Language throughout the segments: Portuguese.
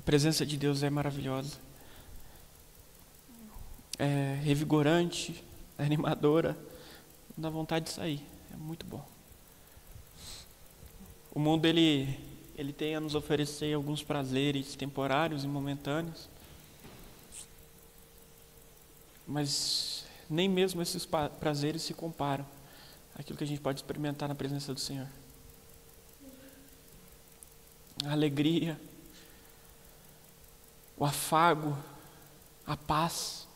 A presença de Deus é maravilhosa, é revigorante, é animadora, dá vontade de sair, é muito bom. O mundo ele tem a nos oferecer alguns prazeres temporários e momentâneos, mas nem mesmo esses prazeres se comparam àquilo que a gente pode experimentar na presença do Senhor. A alegria, o afago, a paz.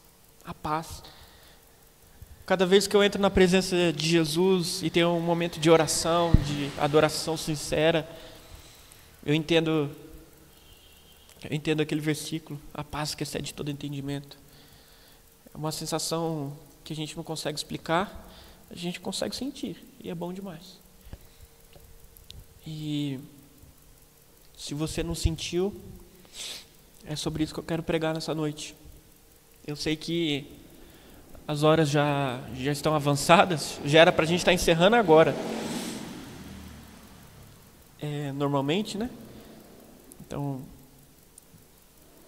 Cada vez que eu entro na presença de Jesus e tenho um momento de oração, de adoração sincera, eu entendo aquele versículo, a paz que excede todo entendimento. É uma sensação que a gente não consegue explicar, a gente consegue sentir, e é bom demais. E se você não sentiu, é sobre isso que eu quero pregar nessa noite. Eu sei que as horas já estão avançadas, já era para a gente estar encerrando agora. Normalmente, né? Então,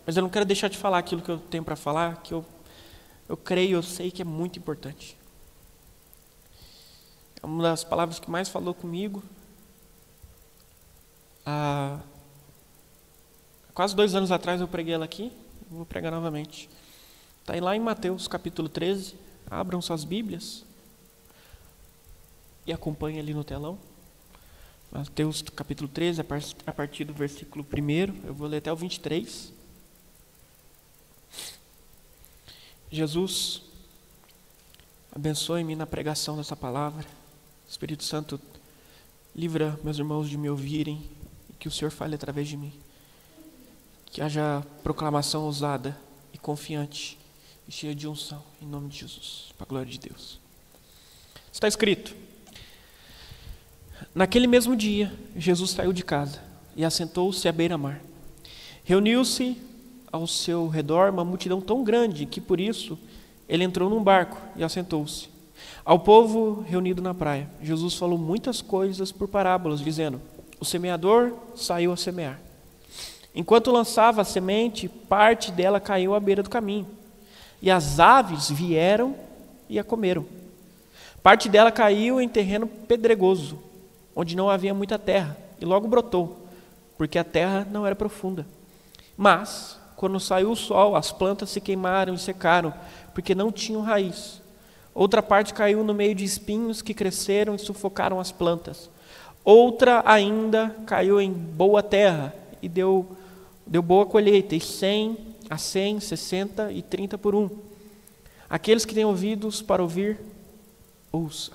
mas eu não quero deixar de falar aquilo que eu tenho para falar, que eu creio, eu sei que é muito importante. É uma das palavras que mais falou comigo. Há quase 2 anos atrás eu preguei ela aqui, vou pregar novamente. Está aí lá em Mateus capítulo 13, abram suas Bíblias e acompanhem ali no telão. Mateus capítulo 13, a partir do versículo 1, eu vou ler até o 23. Jesus, abençoe-me na pregação dessa palavra. Espírito Santo, livra meus irmãos de me ouvirem e que o Senhor fale através de mim. Que haja proclamação ousada e confiante e cheia de unção, em nome de Jesus, para a glória de Deus. Está escrito: naquele mesmo dia, Jesus saiu de casa e assentou-se à beira-mar. Reuniu-se ao seu redor uma multidão tão grande que, por isso, ele entrou num barco e assentou-se. Ao povo reunido na praia, Jesus falou muitas coisas por parábolas, dizendo: o semeador saiu a semear. Enquanto lançava a semente, parte dela caiu à beira do caminho, e as aves vieram e a comeram. Parte dela caiu em terreno pedregoso, onde não havia muita terra, e logo brotou, porque a terra não era profunda. Mas, quando saiu o sol, as plantas se queimaram e secaram, porque não tinham raiz. Outra parte caiu no meio de espinhos que cresceram e sufocaram as plantas. Outra ainda caiu em boa terra e deu boa colheita, e 100, 60 e 30 por 1. Aqueles que têm ouvidos para ouvir, ouça.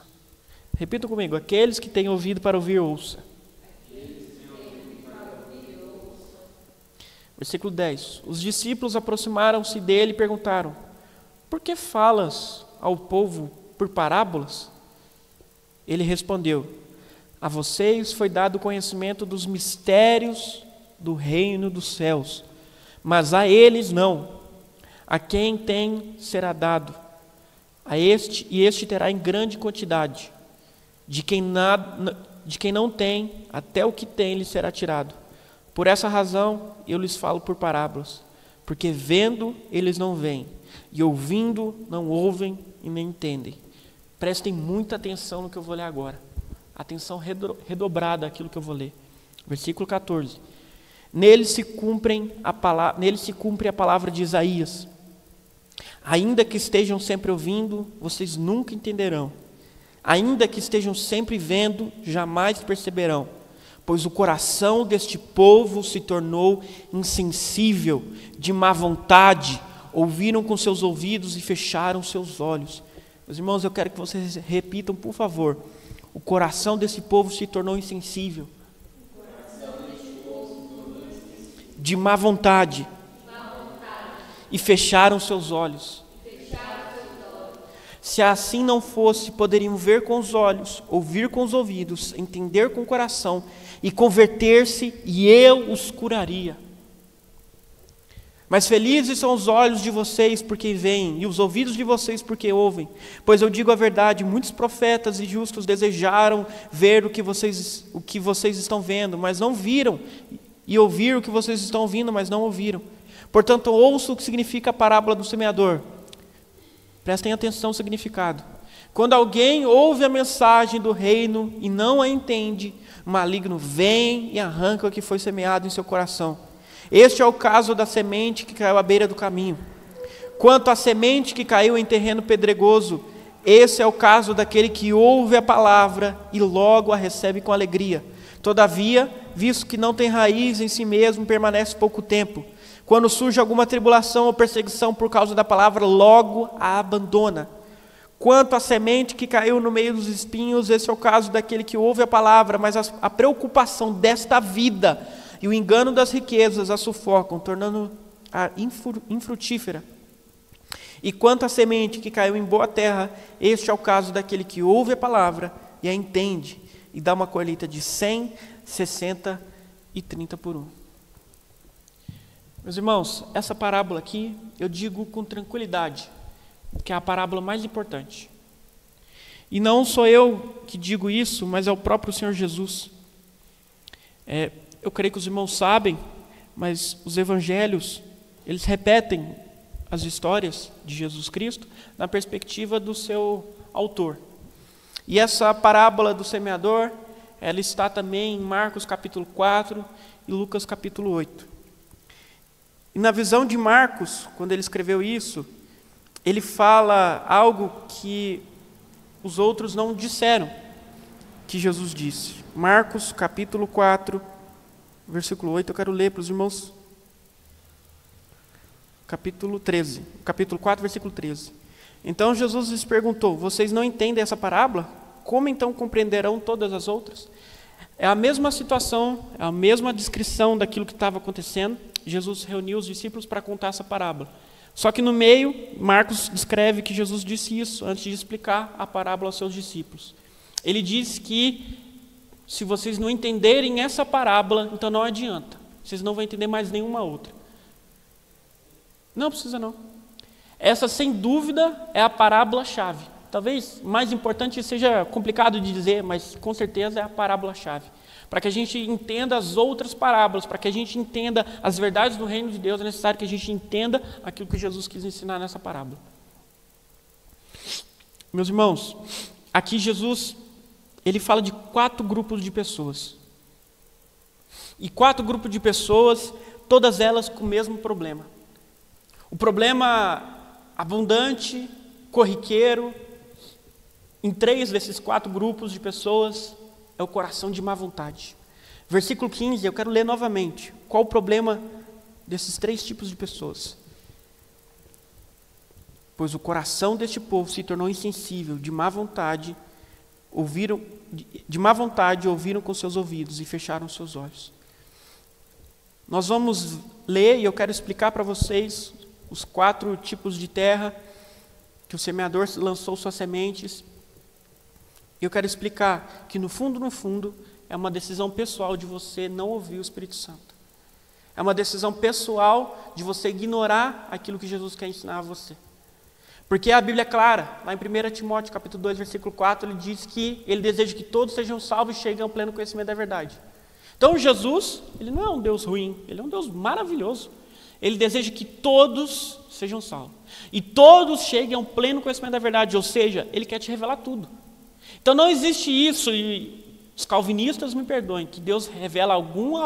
Repitam comigo: aqueles que têm ouvido para ouvir, ouça. Versículo 10. Os discípulos aproximaram-se dele e perguntaram: por que falas ao povo por parábolas? Ele respondeu: a vocês foi dado o conhecimento dos mistérios do reino dos céus, mas a eles não. A quem tem será dado, a este, e este terá em grande quantidade. De quem não tem, até o que tem lhe será tirado. Por essa razão eu lhes falo por parábolas, porque vendo eles não veem, e ouvindo não ouvem e nem entendem. Prestem muita atenção no que eu vou ler agora. Atenção redobrada àquilo que eu vou ler. Versículo 14. Nele se cumpre a palavra de Isaías. Ainda que estejam sempre ouvindo, vocês nunca entenderão. Ainda que estejam sempre vendo, jamais perceberão. Pois o coração deste povo se tornou insensível, de má vontade. Ouviram com seus ouvidos e fecharam seus olhos. Meus irmãos, eu quero que vocês repitam, por favor. O coração desse povo se tornou insensível, de má vontade, e fecharam seus olhos. Se assim não fosse, poderiam ver com os olhos, ouvir com os ouvidos, entender com o coração e converter-se, e eu os curaria. Mas felizes são os olhos de vocês porque veem, e os ouvidos de vocês porque ouvem. Pois eu digo a verdade, muitos profetas e justos desejaram ver o que vocês estão vendo, mas não viram, e ouvir o que vocês estão ouvindo, mas não ouviram. Portanto, ouçam o que significa a parábola do semeador. Prestem atenção no significado. Quando alguém ouve a mensagem do reino e não a entende, o maligno vem e arranca o que foi semeado em seu coração. Este é o caso da semente que caiu à beira do caminho. Quanto à semente que caiu em terreno pedregoso, esse é o caso daquele que ouve a palavra e logo a recebe com alegria. Todavia, visto que não tem raiz em si mesmo, permanece pouco tempo. Quando surge alguma tribulação ou perseguição por causa da palavra, logo a abandona. Quanto à semente que caiu no meio dos espinhos, esse é o caso daquele que ouve a palavra, mas a preocupação desta vida e o engano das riquezas a sufocam, tornando-a infrutífera. E quanto à semente que caiu em boa terra, este é o caso daquele que ouve a palavra e a entende, e dá uma colheita de 100, 60 e 30 por 1. Meus irmãos, essa parábola aqui, eu digo com tranquilidade, que é a parábola mais importante. E não sou eu que digo isso, mas é o próprio Senhor Jesus. Eu creio que os irmãos sabem, mas os evangelhos, eles repetem as histórias de Jesus Cristo na perspectiva do seu autor. E essa parábola do semeador, ela está também em Marcos capítulo 4 e Lucas capítulo 8. E na visão de Marcos, quando ele escreveu isso, ele fala algo que os outros não disseram, que Jesus disse. Marcos capítulo 4, versículo 8, eu quero ler para os irmãos. Capítulo 4, versículo 13. Então Jesus lhes perguntou: vocês não entendem essa parábola? Como então compreenderão todas as outras? É a mesma situação, é a mesma descrição daquilo que estava acontecendo. Jesus reuniu os discípulos para contar essa parábola. Só que no meio, Marcos descreve que Jesus disse isso antes de explicar a parábola aos seus discípulos. Ele diz que se vocês não entenderem essa parábola, então não adianta. Vocês não vão entender mais nenhuma outra. Não precisa não. Essa, sem dúvida, é a parábola-chave. Talvez mais importante seja complicado de dizer, mas com certeza é a parábola-chave. Para que a gente entenda as outras parábolas, para que a gente entenda as verdades do reino de Deus, é necessário que a gente entenda aquilo que Jesus quis ensinar nessa parábola. Meus irmãos, aqui Jesus, ele fala de 4 grupos de pessoas. E 4 grupos de pessoas, todas elas com o mesmo problema. O problema abundante, corriqueiro, em 3 desses 4 grupos de pessoas, é o coração de má vontade. Versículo 15, eu quero ler novamente. Qual o problema desses 3 tipos de pessoas? Pois o coração deste povo se tornou insensível, de má vontade, ouviram com seus ouvidos e fecharam seus olhos. Nós vamos ler e eu quero explicar para vocês os 4 tipos de terra que o semeador lançou suas sementes. E eu quero explicar que no fundo, é uma decisão pessoal de você não ouvir o Espírito Santo. É uma decisão pessoal de você ignorar aquilo que Jesus quer ensinar a você. Porque a Bíblia é clara, lá em 1 Timóteo capítulo 2, versículo 4, ele diz que ele deseja que todos sejam salvos e cheguem ao pleno conhecimento da verdade. Então Jesus, ele não é um Deus ruim, ele é um Deus maravilhoso. Ele deseja que todos sejam salvos. E todos cheguem ao pleno conhecimento da verdade, ou seja, ele quer te revelar tudo. Então não existe isso, e os calvinistas me perdoem, que Deus revela algo a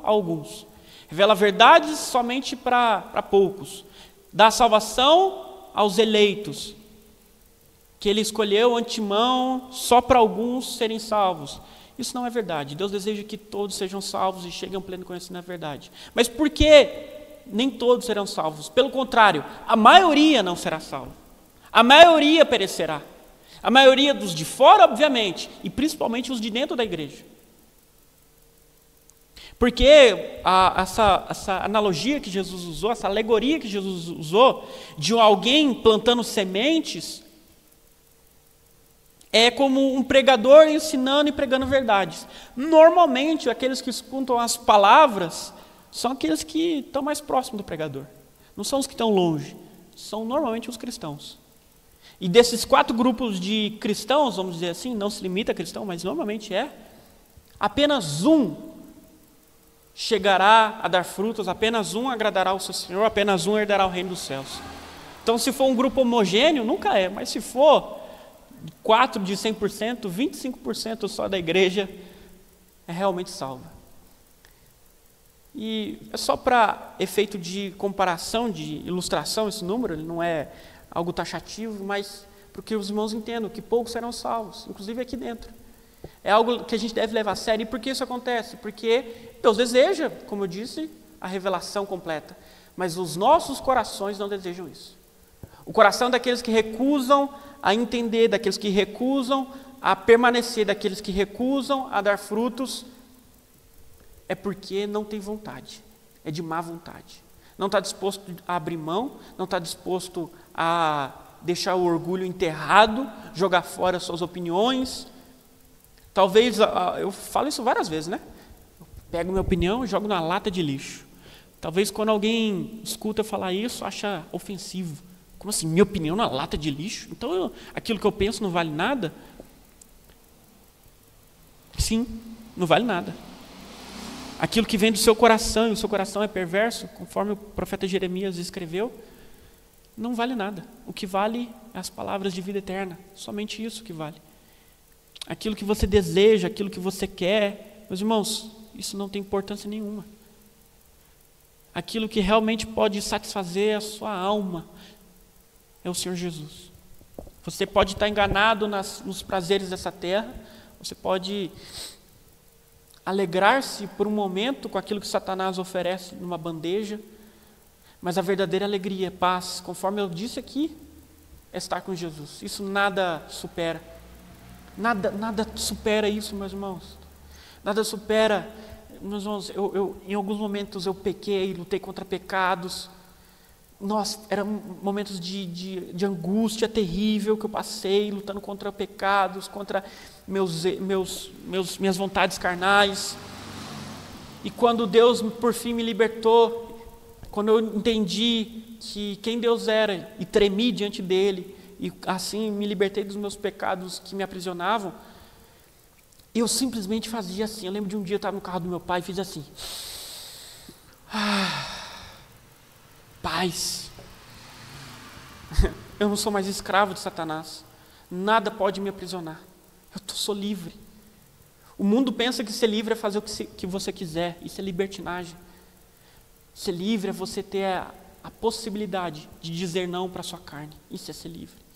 alguns. Revela verdades somente para poucos. Dá salvação aos eleitos, que ele escolheu antemão só para alguns serem salvos. Isso não é verdade. Deus deseja que todos sejam salvos e cheguem ao pleno conhecimento da verdade. Mas por que nem todos serão salvos? Pelo contrário, a maioria não será salva. A maioria perecerá. A maioria dos de fora, obviamente, e principalmente os de dentro da igreja. Porque essa analogia que Jesus usou, essa alegoria que Jesus usou, de alguém plantando sementes, é como um pregador ensinando e pregando verdades. Normalmente, aqueles que escutam as palavras são aqueles que estão mais próximos do pregador. Não são os que estão longe, são normalmente os cristãos. E desses 4 grupos de cristãos, vamos dizer assim, não se limita a cristão, mas normalmente é, apenas um chegará a dar frutos, apenas um agradará ao seu Senhor, apenas um herdará o reino dos céus. Então, se for um grupo homogêneo, nunca é, mas se for 4 de 100%, 25% só da igreja é realmente salva. E é só para efeito de comparação, de ilustração, esse número, ele não é algo taxativo, mas para que os irmãos entendam que poucos serão salvos, inclusive aqui dentro. É algo que a gente deve levar a sério. E por que isso acontece? Porque Deus deseja, como eu disse, a revelação completa, mas os nossos corações não desejam isso. O coração daqueles que recusam a entender, daqueles que recusam a permanecer, daqueles que recusam a dar frutos, é porque não tem vontade, é de má vontade. Não está disposto a abrir mão, não está disposto a deixar o orgulho enterrado, jogar fora suas opiniões. Talvez, eu falo isso várias vezes, né? Eu pego minha opinião e jogo na lata de lixo. Talvez quando alguém escuta eu falar isso, acha ofensivo. Como assim, minha opinião na lata de lixo? Então, aquilo que eu penso não vale nada? Sim, não vale nada. Aquilo que vem do seu coração, e o seu coração é perverso, conforme o profeta Jeremias escreveu, não vale nada. O que vale é as palavras de vida eterna, somente isso que vale. Aquilo que você deseja, aquilo que você quer, meus irmãos, isso não tem importância nenhuma. Aquilo que realmente pode satisfazer a sua alma é o Senhor Jesus. Você pode estar enganado nos prazeres dessa terra, você pode alegrar-se por um momento com aquilo que Satanás oferece numa bandeja, mas a verdadeira alegria, paz, conforme eu disse aqui, é estar com Jesus. Isso nada supera. Nada supera isso, meus irmãos. Nada supera. Meus irmãos, em alguns momentos eu pequei, lutei contra pecados. Nossa, eram momentos de angústia terrível que eu passei, lutando contra pecados, contra minhas vontades carnais. E quando Deus, por fim, me libertou, quando eu entendi que quem Deus era e tremi diante dEle, e assim me libertei dos meus pecados que me aprisionavam, eu simplesmente fazia assim. Eu lembro de um dia eu estava no carro do meu pai e fiz assim. Paz. Eu não sou mais escravo de Satanás. Nada pode me aprisionar. Sou livre. O mundo pensa que ser livre é fazer o que você quiser. Isso é libertinagem. Ser livre é você ter a possibilidade de dizer não para a sua carne. Isso é ser livre.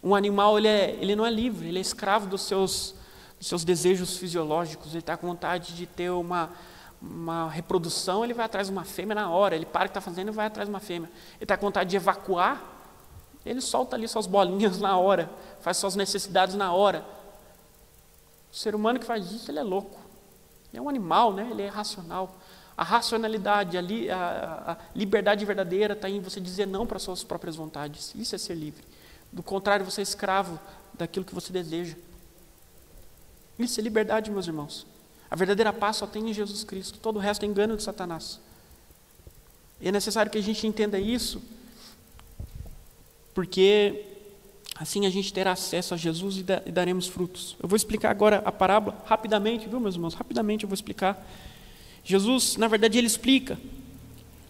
Um animal, ele não é livre, ele é escravo dos seus desejos fisiológicos. Ele está com vontade de ter uma reprodução, ele vai atrás de uma fêmea na hora. Ele para o que está fazendo e vai atrás de uma fêmea. Ele está com vontade de evacuar, ele solta ali suas bolinhas na hora, faz suas necessidades na hora. O ser humano que faz isso, ele é louco. Ele é um animal, né? Ele é racional. A racionalidade, a liberdade verdadeira está em você dizer não para as suas próprias vontades. Isso é ser livre. Do contrário, você é escravo daquilo que você deseja. Isso é liberdade, meus irmãos. A verdadeira paz só tem em Jesus Cristo. Todo o resto é engano de Satanás. E é necessário que a gente entenda isso, porque assim a gente terá acesso a Jesus e daremos frutos. Eu vou explicar agora a parábola rapidamente, viu, meus irmãos? Rapidamente eu vou explicar. Jesus, na verdade, ele explica.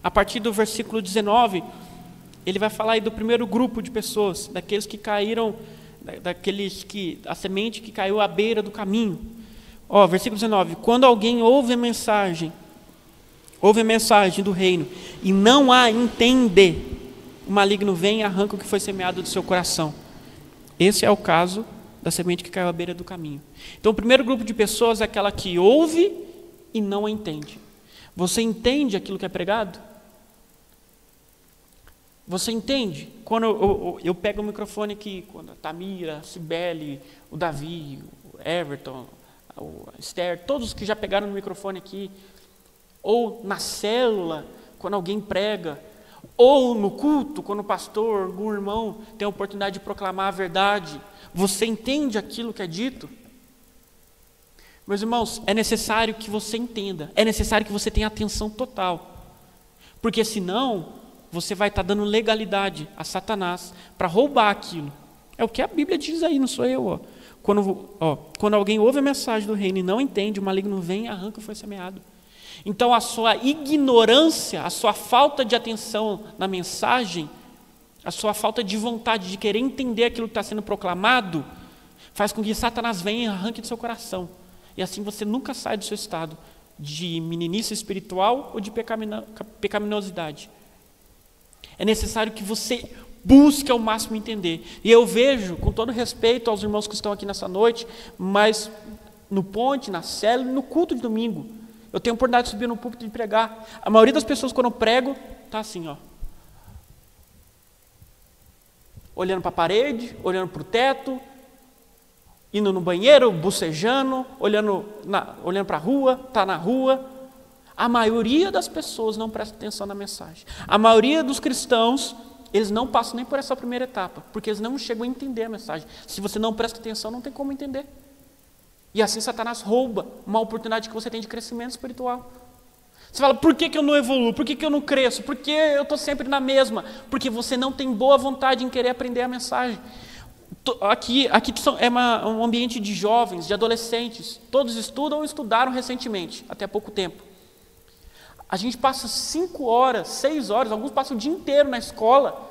A partir do versículo 19, ele vai falar aí do primeiro grupo de pessoas, daqueles que caíram, a semente que caiu à beira do caminho. Versículo 19. Quando alguém ouve a mensagem do reino e não a entende, o maligno vem e arranca o que foi semeado do seu coração. Esse é o caso da semente que caiu à beira do caminho. Então, o primeiro grupo de pessoas é aquela que ouve e não a entende. Você entende aquilo que é pregado? Você entende? Quando eu pego o microfone aqui, quando a Tamira, a Cibele, o Davi, o Everton, o Esther, todos que já pegaram no microfone aqui, ou na célula, quando alguém prega, ou no culto, quando o pastor, algum irmão tem a oportunidade de proclamar a verdade, você entende aquilo que é dito? Meus irmãos, é necessário que você entenda, é necessário que você tenha atenção total, porque senão você vai estar dando legalidade a Satanás para roubar aquilo. É o que a Bíblia diz aí, não sou eu. Quando alguém ouve a mensagem do reino e não entende, o maligno vem e arranca o que foi semeado. Então a sua ignorância, a sua falta de atenção na mensagem, a sua falta de vontade de querer entender aquilo que está sendo proclamado, faz com que Satanás venha e arranque do seu coração. E assim você nunca sai do seu estado de meninice espiritual ou de pecaminosidade. É necessário que você busque ao máximo entender. E eu vejo, com todo respeito aos irmãos que estão aqui nessa noite, mas no ponte, na célula e no culto de domingo, eu tenho a oportunidade de subir no púlpito e de pregar. A maioria das pessoas, quando eu prego, está assim, ó, olhando para a parede, olhando para o teto, indo no banheiro, bocejando, olhando para a rua, está na rua. A maioria das pessoas não presta atenção na mensagem. A maioria dos cristãos, eles não passam nem por essa primeira etapa, porque eles não chegam a entender a mensagem. Se você não presta atenção, não tem como entender. E assim Satanás rouba uma oportunidade que você tem de crescimento espiritual. Você fala, por que eu não evoluo? Por que eu não cresço? Por que eu estou sempre na mesma? Porque você não tem boa vontade em querer aprender a mensagem. Aqui é um ambiente de jovens, de adolescentes. Todos estudam ou estudaram recentemente, até há pouco tempo. A gente passa 5 horas, 6 horas, alguns passam o dia inteiro na escola,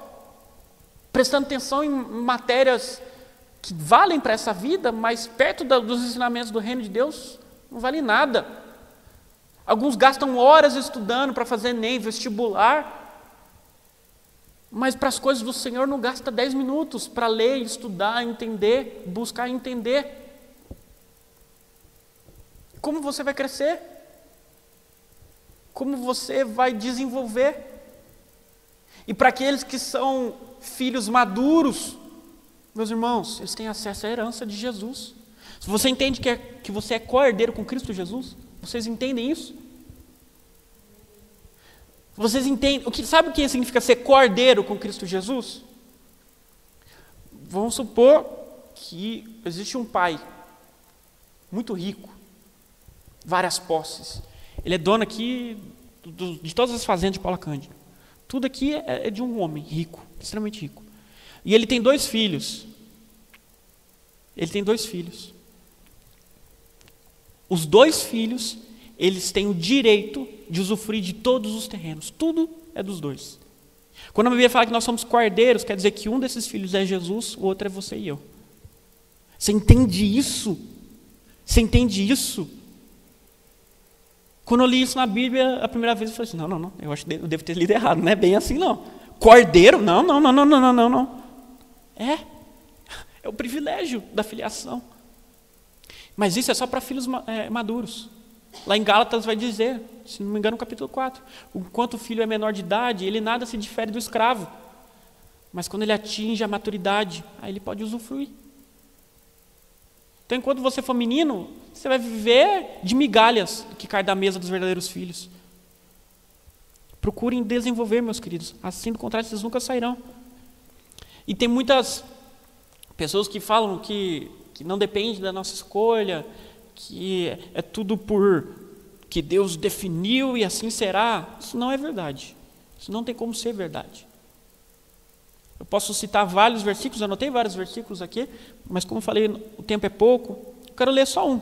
prestando atenção em matérias que valem para essa vida, mas perto dos ensinamentos do reino de Deus, não vale nada. Alguns gastam horas estudando para fazer ENEM, vestibular, mas para as coisas do Senhor não gasta 10 minutos para ler, estudar, entender, buscar entender. Como você vai crescer? Como você vai desenvolver? E para aqueles que são filhos maduros, meus irmãos, eles têm acesso à herança de Jesus. Se você entende que você é co-herdeiro com Cristo Jesus, vocês entendem isso? Vocês entendem? Sabe o que significa ser co-herdeiro com Cristo Jesus? Vamos supor que existe um pai muito rico, várias posses. Ele é dono aqui de todas as fazendas de Paula Cândido. Tudo aqui é de um homem rico, extremamente rico. E ele tem 2 filhos. Os 2 filhos, eles têm o direito de usufruir de todos os terrenos. Tudo é dos 2. Quando a Bíblia fala que nós somos co-herdeiros, quer dizer que um desses filhos é Jesus, o outro é você e eu. Você entende isso? Você entende isso? Quando eu li isso na Bíblia, a primeira vez eu falei assim, não, eu acho que eu devo ter lido errado, não é bem assim não. Co-herdeiro? Não. É o privilégio da filiação. Mas isso é só para filhos maduros. Lá em Gálatas vai dizer, se não me engano, no capítulo 4, enquanto o filho é menor de idade, ele nada se difere do escravo. Mas quando ele atinge a maturidade, aí ele pode usufruir. Então, enquanto você for menino, você vai viver de migalhas que caem da mesa dos verdadeiros filhos. Procurem desenvolver, meus queridos. Assim, do contrário, vocês nunca sairão. E tem muitas pessoas que falam que não depende da nossa escolha, que é tudo por que Deus definiu e assim será. Isso não é verdade. Isso não tem como ser verdade. Eu posso citar vários versículos, anotei vários versículos aqui, mas como eu falei, o tempo é pouco, eu quero ler só um.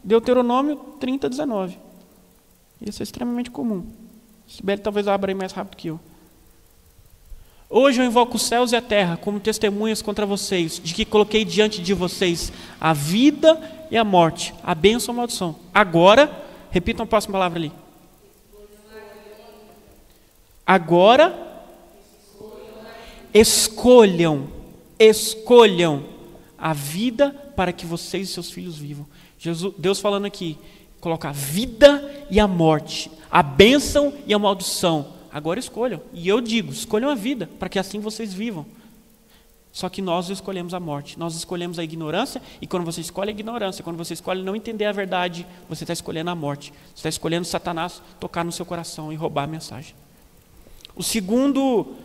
Deuteronômio 30, 19. Isso é extremamente comum. Sibeli talvez abra aí mais rápido que eu. Hoje eu invoco os céus e a terra como testemunhas contra vocês, de que coloquei diante de vocês a vida e a morte, a bênção e a maldição. Agora, repitam a próxima palavra ali. Agora, escolham a vida para que vocês e seus filhos vivam. Deus falando aqui, coloca a vida e a morte, a bênção e a maldição. Agora escolham. E eu digo, escolham a vida, para que assim vocês vivam. Só que nós escolhemos a morte, nós escolhemos a ignorância, e quando você escolhe a ignorância, quando você escolhe não entender a verdade, você está escolhendo a morte. Você está escolhendo Satanás tocar no seu coração e roubar a mensagem. O segundo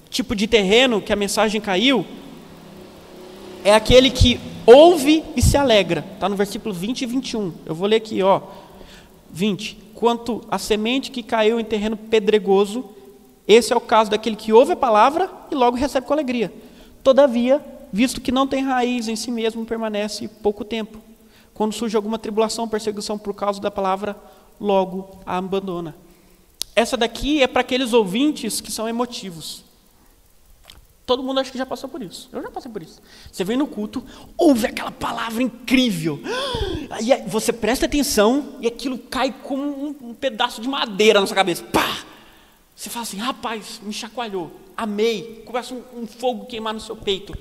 tipo de terreno que a mensagem caiu é aquele que ouve e se alegra. Está no versículo 20 e 21. Eu vou ler aqui, 20. Quanto à semente que caiu em terreno pedregoso, esse é o caso daquele que ouve a palavra e logo recebe com alegria. Todavia, visto que não tem raiz em si mesmo, permanece pouco tempo. Quando surge alguma tribulação ou perseguição por causa da palavra, logo a abandona. Essa daqui é para aqueles ouvintes que são emotivos. Todo mundo acho que já passou por isso. Eu já passei por isso. Você vem no culto, ouve aquela palavra incrível. Aí você presta atenção e aquilo cai como um pedaço de madeira na sua cabeça. Pá! Você fala assim, rapaz, me chacoalhou. Amei. Começa um fogo queimar no seu peito.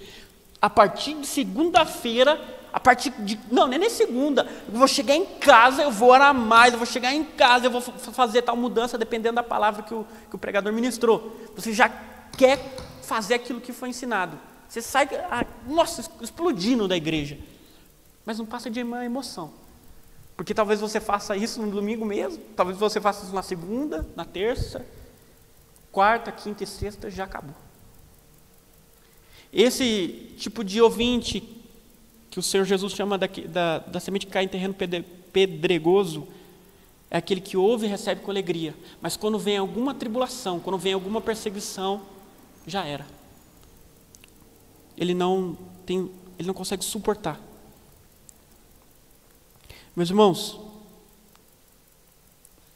A partir de segunda-feira, não é nem segunda, eu vou chegar em casa, eu vou orar mais, eu vou chegar em casa, eu vou fazer tal mudança, dependendo da palavra que o pregador ministrou. Você já quer fazer aquilo que foi ensinado. Você sai, explodindo da igreja. Mas não passa de uma emoção. Porque talvez você faça isso no domingo mesmo, talvez você faça isso na segunda, na terça, quarta, quinta e sexta, já acabou. Esse tipo de ouvinte, que o Senhor Jesus chama da semente que cai em terreno pedregoso, é aquele que ouve e recebe com alegria. Mas quando vem alguma tribulação, quando vem alguma perseguição, já era. Ele não consegue suportar. Meus irmãos,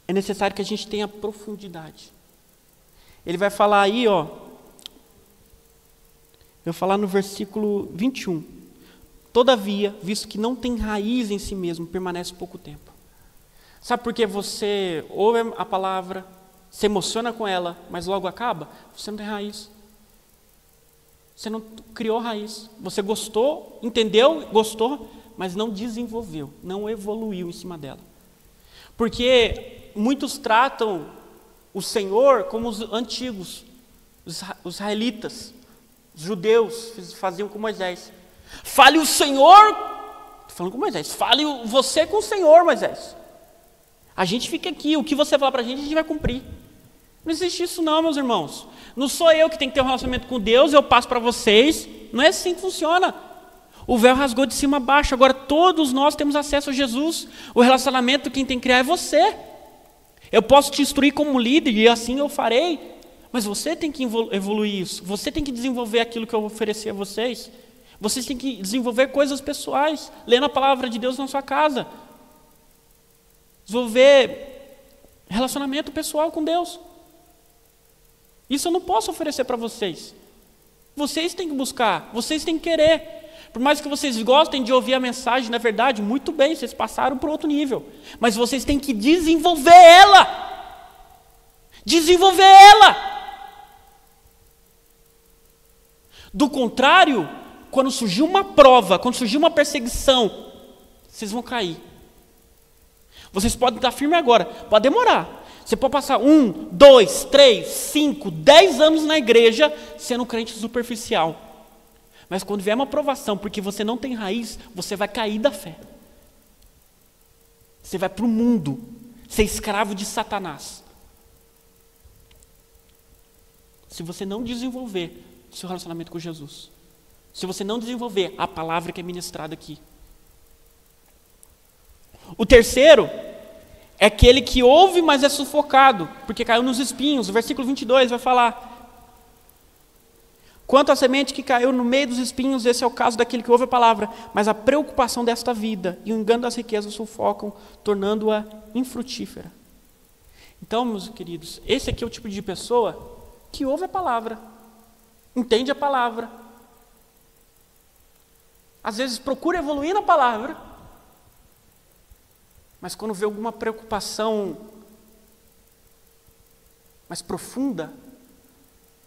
é necessário que a gente tenha profundidade. Ele vai falar aí, eu vou falar no versículo 21. Todavia, visto que não tem raiz em si mesmo, permanece pouco tempo. Sabe por que você ouve a palavra, se emociona com ela, mas logo acaba? Você não tem raiz. Você não criou raiz. Você gostou, entendeu, gostou, mas não desenvolveu, não evoluiu em cima dela. Porque muitos tratam o Senhor como os antigos, os israelitas, os judeus faziam com Moisés. Fale o Senhor, estou falando com Moisés, fale você com o Senhor, Moisés. A gente fica aqui, o que você falar para a gente vai cumprir. Não existe isso não, meus irmãos. Não sou eu que tenho que ter um relacionamento com Deus, eu passo para vocês. Não é assim que funciona. O véu rasgou de cima a baixo, agora todos nós temos acesso a Jesus. O relacionamento quem tem que criar é você. Eu posso te instruir como líder e assim eu farei, mas você tem que evoluir isso. Você tem que desenvolver aquilo que eu ofereci a vocês. Vocês têm que desenvolver coisas pessoais, lendo a palavra de Deus na sua casa. Desenvolver relacionamento pessoal com Deus. Isso eu não posso oferecer para vocês. Vocês têm que buscar, vocês têm que querer. Por mais que vocês gostem de ouvir a mensagem, na verdade, muito bem, vocês passaram para outro nível. Mas vocês têm que desenvolver ela. Desenvolver ela. Do contrário, quando surgir uma prova, quando surgir uma perseguição, vocês vão cair. Vocês podem estar firmes agora, pode demorar. Você pode passar 1, 2, 3, 5, 10 anos na igreja sendo um crente superficial. Mas quando vier uma provação, porque você não tem raiz, você vai cair da fé. Você vai para o mundo, ser escravo de Satanás. Se você não desenvolver o seu relacionamento com Jesus. Se você não desenvolver a palavra que é ministrada aqui. O terceiro é aquele que ouve, mas é sufocado, porque caiu nos espinhos. O versículo 22 vai falar: quanto à semente que caiu no meio dos espinhos, esse é o caso daquele que ouve a palavra, mas a preocupação desta vida e o engano das riquezas sufocam, tornando-a infrutífera. Então, meus queridos, esse aqui é o tipo de pessoa que ouve a palavra, entende a palavra, às vezes procura evoluir na palavra, mas quando vê alguma preocupação mais profunda,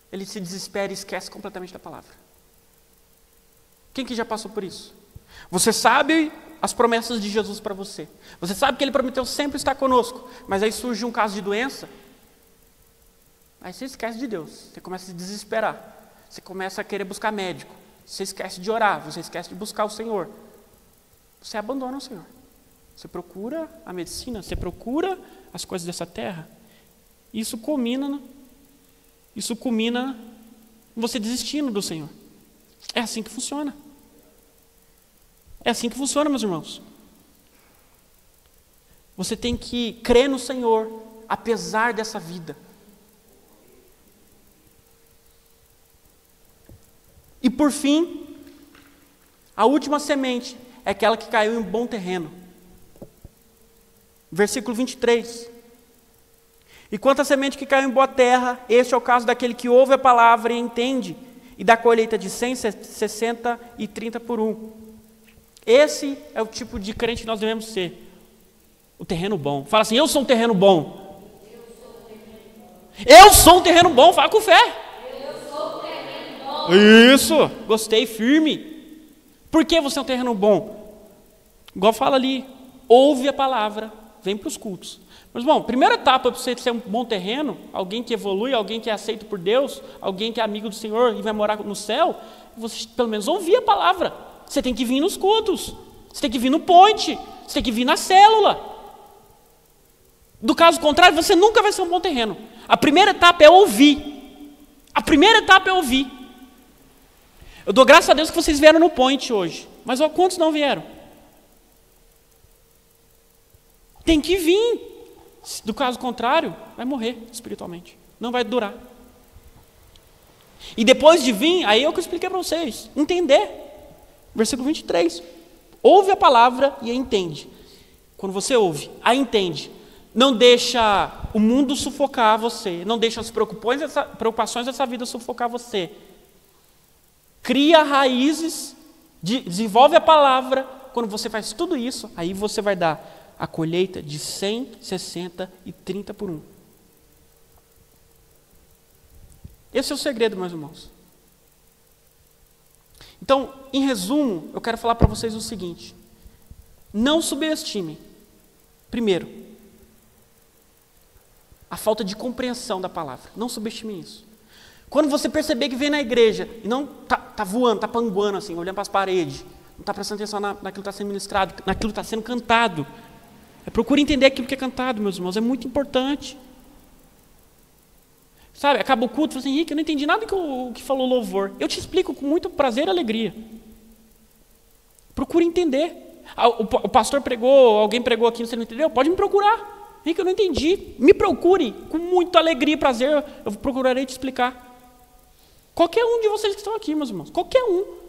ele se desespera e esquece completamente da palavra. Quem que já passou por isso? Você sabe as promessas de Jesus para você. Você sabe que Ele prometeu sempre estar conosco. Mas aí surge um caso de doença. Aí você esquece de Deus. Você começa a se desesperar. Você começa a querer buscar médico. Você esquece de orar. Você esquece de buscar o Senhor. Você abandona o Senhor. Você procura a medicina. Você procura as coisas dessa terra. Isso culmina você desistindo do Senhor. É assim que funciona. É assim que funciona, meus irmãos. Você tem que crer no Senhor, apesar dessa vida. E por fim, a última semente é aquela que caiu em bom terreno. Versículo 23. E quanto à semente que caiu em boa terra, este é o caso daquele que ouve a palavra e entende, e dá colheita de 100, 60 e 30 por 1. Esse é o tipo de crente que nós devemos ser. O terreno bom. Fala assim, eu sou um terreno bom. Eu sou um terreno bom, fala com fé. Eu sou um terreno bom. Isso, gostei, firme. Por que você é um terreno bom? Igual fala ali, ouve a palavra, vem para os cultos. Mas, bom, primeira etapa para você ser um bom terreno, alguém que evolui, alguém que é aceito por Deus, alguém que é amigo do Senhor e vai morar no céu, você pelo menos ouvir a palavra. Você tem que vir nos cultos, você tem que vir no point, você tem que vir na célula. Do caso contrário, você nunca vai ser um bom terreno. A primeira etapa é ouvir. A primeira etapa é ouvir. Eu dou graças a Deus que vocês vieram no point hoje. Mas ó, quantos não vieram? Tem que vir. Do caso contrário, vai morrer espiritualmente. Não vai durar. E depois de vir, aí é o que eu expliquei para vocês. Entender. Versículo 23. Ouve a palavra e a entende. Quando você ouve, a entende. Não deixa o mundo sufocar você. Não deixa as preocupações dessa vida sufocar você. Cria raízes, desenvolve a palavra. Quando você faz tudo isso, aí você vai dar a colheita de 100, 60 e 30 por 1. Esse é o segredo, meus irmãos. Então, em resumo, eu quero falar para vocês o seguinte. Não subestime, primeiro, a falta de compreensão da palavra. Não subestime isso. Quando você perceber que vem na igreja e não está voando, está panguando assim, olhando para as paredes, não está prestando atenção naquilo que está sendo ministrado, naquilo que está sendo cantado. Procure entender aquilo que é cantado, meus irmãos, é muito importante. Sabe, acaba o culto e fala assim, Henrique, eu não entendi nada que falou louvor. Eu te explico com muito prazer e alegria. Procure entender. O pastor pregou, alguém pregou aqui, você não entendeu? Pode me procurar. Henrique, eu não entendi. Me procure, com muita alegria e prazer, eu procurarei te explicar. Qualquer um de vocês que estão aqui, meus irmãos, qualquer um.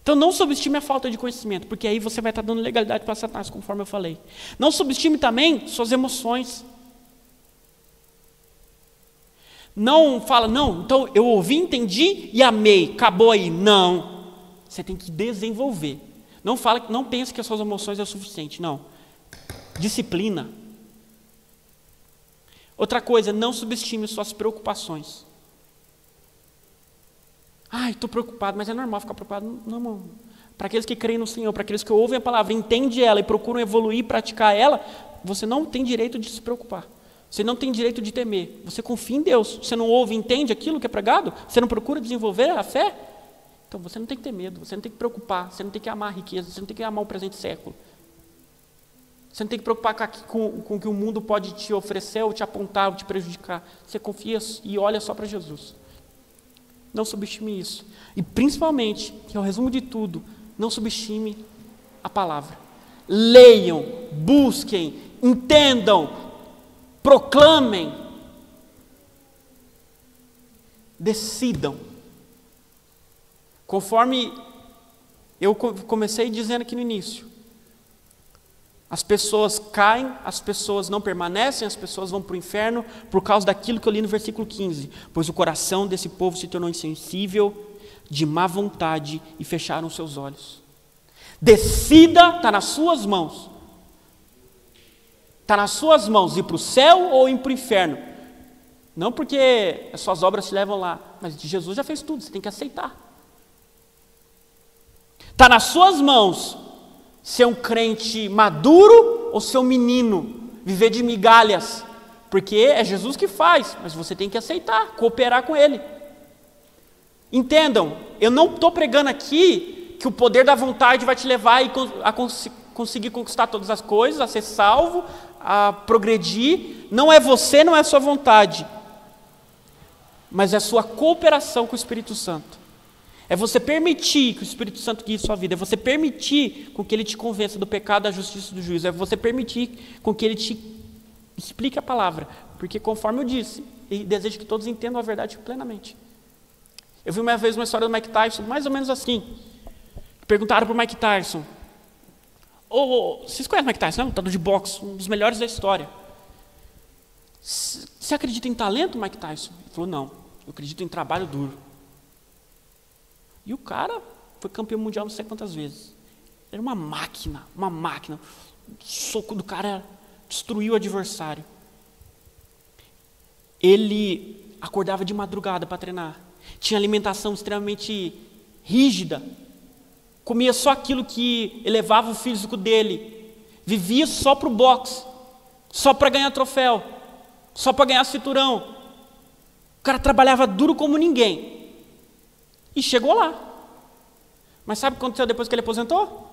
Então não subestime a falta de conhecimento, porque aí você vai estar dando legalidade para Satanás, conforme eu falei. Não subestime também suas emoções. Não fala, não, então eu ouvi, entendi e amei, acabou aí. Não, você tem que desenvolver. Não pense que as suas emoções é o suficiente, não. Disciplina. Outra coisa, não subestime suas preocupações. Ai, estou preocupado, mas é normal ficar preocupado. Não, irmão. Para aqueles que creem no Senhor, para aqueles que ouvem a palavra, entendem ela e procuram evoluir, praticar ela, você não tem direito de se preocupar. Você não tem direito de temer. Você confia em Deus. Você não ouve e entende aquilo que é pregado? Você não procura desenvolver a fé? Então você não tem que ter medo, você não tem que preocupar, você não tem que amar a riqueza, você não tem que amar o presente século. Você não tem que preocupar com o que o mundo pode te oferecer, ou te apontar, ou te prejudicar. Você confia e olha só para Jesus. Não subestime isso. E principalmente, que é o resumo de tudo, não subestime a palavra. Leiam, busquem, entendam, proclamem, decidam. Conforme eu comecei dizendo aqui no início, as pessoas caem, as pessoas não permanecem, as pessoas vão para o inferno por causa daquilo que eu li no versículo 15. Pois o coração desse povo se tornou insensível, de má vontade e fecharam seus olhos. Decida, está nas suas mãos. Está nas suas mãos ir para o céu ou ir para o inferno. Não porque as suas obras te levam lá, mas Jesus já fez tudo, você tem que aceitar. Está nas suas mãos ser um crente maduro ou ser um menino, viver de migalhas, porque é Jesus que faz, mas você tem que aceitar, cooperar com Ele. Entendam, eu não estou pregando aqui que o poder da vontade vai te levar a conseguir conquistar todas as coisas, a ser salvo, a progredir. Não é você, não é a sua vontade, mas é a sua cooperação com o Espírito Santo. É você permitir que o Espírito Santo guie sua vida. É você permitir com que Ele te convença do pecado, da justiça e do juízo. É você permitir com que Ele te explique a palavra. Porque conforme eu disse, Ele deseja que todos entendam a verdade plenamente. Eu vi uma vez uma história do Mike Tyson, mais ou menos assim. Perguntaram para o Mike Tyson, Vocês conhecem o Mike Tyson, né? Lutador de boxe, um dos melhores da história. Você acredita em talento, Mike Tyson? Ele falou, não, eu acredito em trabalho duro. E o cara foi campeão mundial não sei quantas vezes. Era uma máquina. O soco do cara destruiu o adversário. Ele acordava de madrugada para treinar. Tinha alimentação extremamente rígida. Comia só aquilo que elevava o físico dele. Vivia só para o boxe. Só para ganhar troféu. Só para ganhar cinturão. O cara trabalhava duro como ninguém. E chegou lá. Mas sabe o que aconteceu depois que ele aposentou?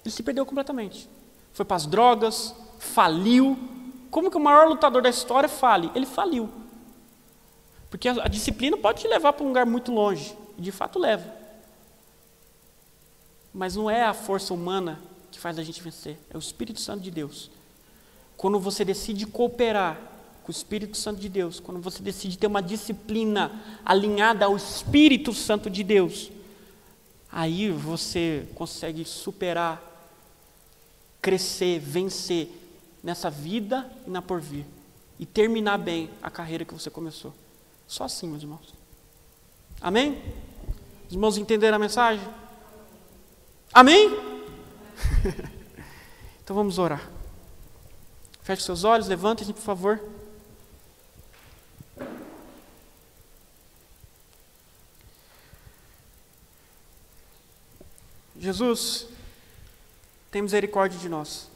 Ele se perdeu completamente. Foi para as drogas, faliu. Como que o maior lutador da história fale? Ele faliu. Porque a disciplina pode te levar para um lugar muito longe. E de fato leva. Mas não é a força humana que faz a gente vencer. É o Espírito Santo de Deus. Quando você decide cooperar com o Espírito Santo de Deus, quando você decide ter uma disciplina alinhada ao Espírito Santo de Deus, aí você consegue superar, crescer, vencer nessa vida e na porvir. E terminar bem a carreira que você começou. Só assim, meus irmãos. Amém? Os irmãos entenderam a mensagem? Amém? Então vamos orar. Feche seus olhos, levantem-se, por favor. Jesus, tem misericórdia de nós.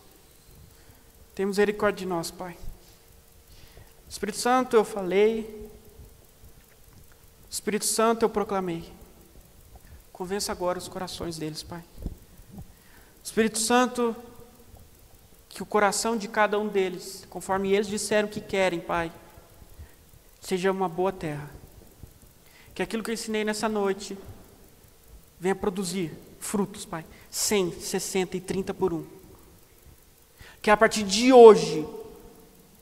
Tem misericórdia de nós, Pai. Espírito Santo, eu falei. Espírito Santo, eu proclamei. Convença agora os corações deles, Pai. Espírito Santo, que o coração de cada um deles, conforme eles disseram que querem, Pai, seja uma boa terra. Que aquilo que eu ensinei nessa noite venha produzir frutos, Pai, 100, 60 e 30 por um. Que a partir de hoje,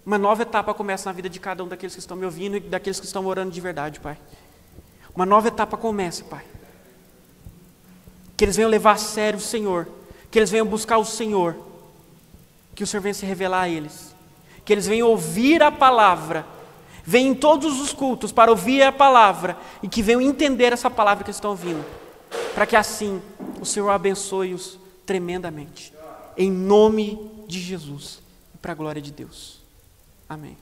uma nova etapa começa na vida de cada um daqueles que estão me ouvindo e daqueles que estão orando de verdade, Pai. Uma nova etapa começa, Pai. Que eles venham levar a sério o Senhor. Que eles venham buscar o Senhor. Que o Senhor venha se revelar a eles. Que eles venham ouvir a palavra. Venham em todos os cultos para ouvir a palavra. E que venham entender essa palavra que eles estão ouvindo. Para que assim o Senhor abençoe-os tremendamente. Em nome de Jesus. E para a glória de Deus. Amém.